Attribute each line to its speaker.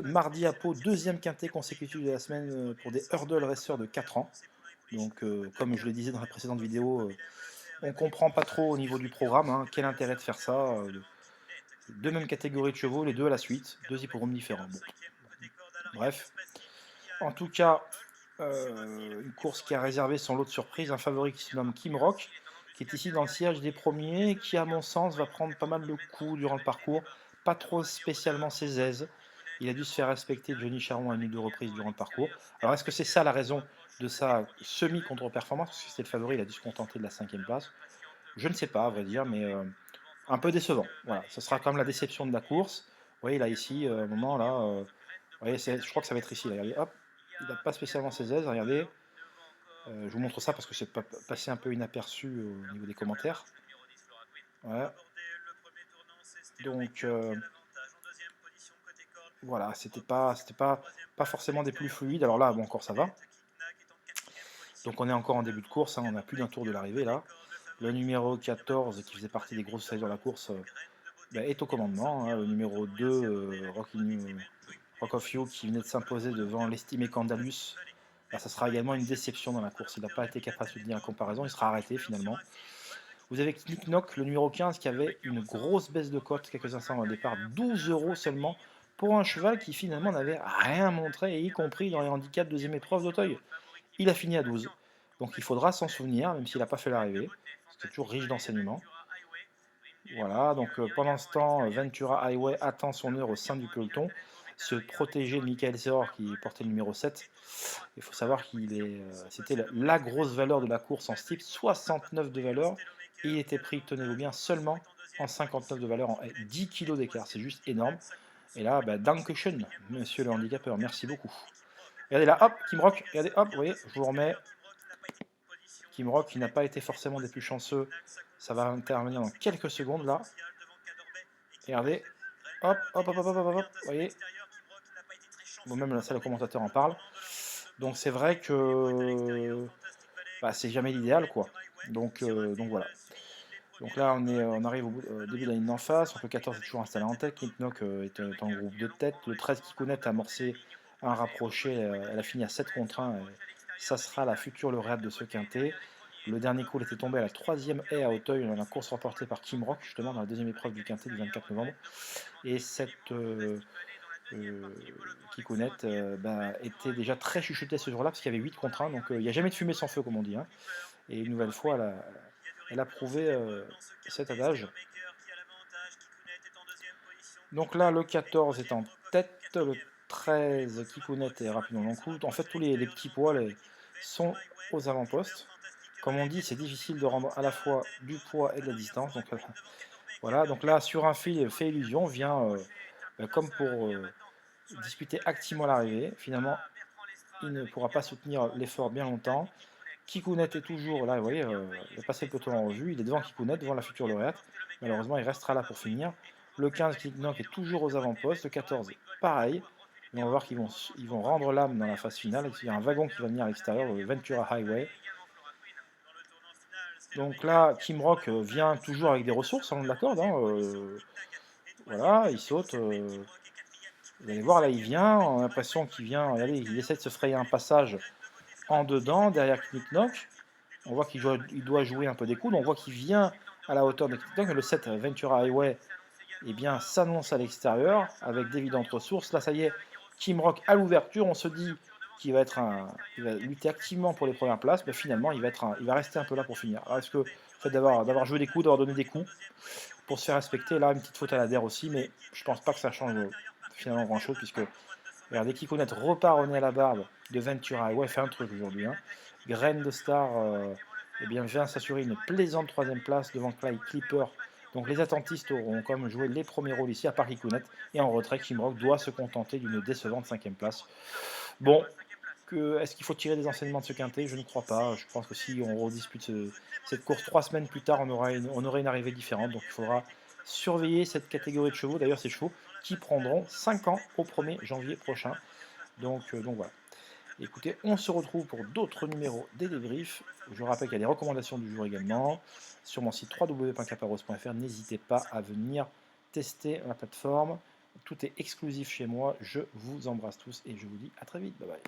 Speaker 1: Mardi à Pau, deuxième quintet consécutif de la semaine pour des hurdle racers de 4 ans. Donc, comme je le disais dans la précédente vidéo, on comprend pas trop au niveau du programme, hein, quel intérêt de faire ça. Deux mêmes catégories de chevaux, les deux à la suite, deux hippodromes différents. Bon. Bref, en tout cas, une course qui a réservé son lot de surprises, un favori qui se nomme Kim Rock, qui est ici dans le siège des premiers, qui à mon sens va prendre pas mal de coups durant le parcours, pas trop spécialement ses aises. Il a dû se faire respecter de Johnny Charon à une ou deux reprises durant le parcours. Alors est-ce que c'est ça la raison de sa semi-contre-performance? Parce que c'était le favori, il a dû se contenter de la 5e place. Je ne sais pas, à vrai dire, mais un peu décevant. Voilà, ce sera quand même la déception de la course. Vous voyez là, ici, au moment là, vous voyez, je crois que ça va être ici. Là, regardez, hop, il n'a pas spécialement ses aises, regardez. Je vous montre ça parce que c'est passé un peu inaperçu au niveau des commentaires. Ouais. Donc voilà, pas forcément des plus fluides. Alors là, bon, encore ça va. Donc on est encore en début de course, hein, on a plus d'un tour de l'arrivée là. Le numéro 14, qui faisait partie des grosses séries de la course, est au commandement. Hein. Le numéro 2, Rock of You, qui venait de s'imposer devant l'estimé Candalus. Là, ça sera également une déception dans la course. Il n'a pas été capable de tenir la comparaison, il sera arrêté finalement. Vous avez Knick Knock, le numéro 15, qui avait une grosse baisse de cote quelques instants avant le départ, 12 € seulement, pour un cheval qui finalement n'avait rien montré, y compris dans les handicaps deuxième épreuve d'Auteuil. Il a fini à 12. Donc il faudra s'en souvenir, même s'il n'a pas fait l'arrivée. C'est toujours riche d'enseignements. Voilà, donc pendant ce temps, Ventura Highway attend son heure au sein du peloton, se protéger de Michael Seror qui portait le numéro 7. Il faut savoir c'était la grosse valeur de la course en steep, 69 de valeur, et il était pris, tenez-vous bien, seulement en 59 de valeur, en 10 kg d'écart, c'est juste énorme. Et là, Dankeschön, monsieur le handicapeur, merci beaucoup. Regardez là, hop, Kim Rock, regardez, hop, vous voyez, je vous remets. Kim Rock qui n'a pas été forcément des plus chanceux, ça va intervenir dans quelques secondes là. Regardez, hop, hop, hop, hop, hop, hop, hop, vous voyez. Bon, même la salle de commentateurs en parle. Donc c'est vrai que c'est jamais l'idéal, quoi. Donc voilà. Donc là, on arrive au début de la ligne d'en face. Donc le 14 est toujours installé en tête. Knick Knock est en groupe de tête. Le 13 Kikounet a amorcé un rapproché. Elle a fini à 7 contre 1. Ça sera la future lauréate de ce quintet. Le dernier coup, elle était tombée à la 3e haie à Auteuil dans la course remportée par Kim Rock, justement, dans la deuxième épreuve du quintet du 24 novembre. Et cette Kikounet était déjà très chuchotée ce jour-là, parce qu'il y avait 8 contre 1. Donc il n'y a jamais de fumée sans feu, comme on dit. Hein. Et une nouvelle fois, elle a prouvé cet adage. Donc là, le 14 est en tête, le 13, Kikounet est rapidement dans le coup. En fait, tous les petits poids sont aux avant-postes. Comme on dit, c'est difficile de rendre à la fois du poids et de la distance. Donc voilà, donc là, sur un fil, fait illusion, vient comme pour disputer activement l'arrivée. Finalement, il ne pourra pas soutenir l'effort bien longtemps. Kikounet est toujours là, vous voyez, il a passé le peloton en revue, il est devant Kikounet, devant la future lauréate. Malheureusement, il restera là pour finir. Le 15, Knick Knock est toujours aux avant-postes. Le 14, pareil. Et on va voir qu'ils vont rendre l'âme dans la phase finale. Il y a un wagon qui va venir à l'extérieur, le Ventura Highway. Donc là, Kim Rock vient toujours avec des ressources, on l'accorde. Hein, voilà, il saute. Vous allez voir, là, il vient. On a l'impression qu'il vient. Regardez, il essaie de se frayer un passage en dedans, derrière Knick Knock. On voit qu'il doit jouer un peu des coudes. On voit qu'il vient à la hauteur de Knick Knock. Le 7 Ventura Highway s'annonce à l'extérieur avec d'évidentes ressources. Là, ça y est, Kim Rock à l'ouverture. On se dit qu'il va lutter activement pour les premières places, mais finalement, il va rester un peu là pour finir. Est-ce que le fait d'avoir joué des coups, d'avoir donné des coups pour se faire respecter, là, une petite faute à la DER aussi, mais je pense pas que ça change finalement grand-chose, puisque regardez, Kikounet repart au nez à la barbe de Ventura. Ouais, fait un truc aujourd'hui. Hein. Graine de Star vient s'assurer une plaisante 3e place devant Clyde Clipper. Donc les attentistes auront comme joué les premiers rôles ici, à part Kikounet. Et en retrait, Kim Rock doit se contenter d'une décevante 5e place. Bon, est-ce qu'il faut tirer des enseignements de ce quintet? Je ne crois pas. Je pense que si on redispute cette course 3 semaines plus tard, on aurait une arrivée différente. Donc il faudra surveiller cette catégorie de chevaux. D'ailleurs, ces chevaux qui prendront 5 ans au 1er janvier prochain. Donc voilà. Écoutez, on se retrouve pour d'autres numéros des débriefs. Je vous rappelle qu'il y a des recommandations du jour également sur mon site www.caparos.fr. N'hésitez pas à venir tester la plateforme. tout est exclusif chez moi. Je vous embrasse tous et je vous dis à très vite. Bye bye.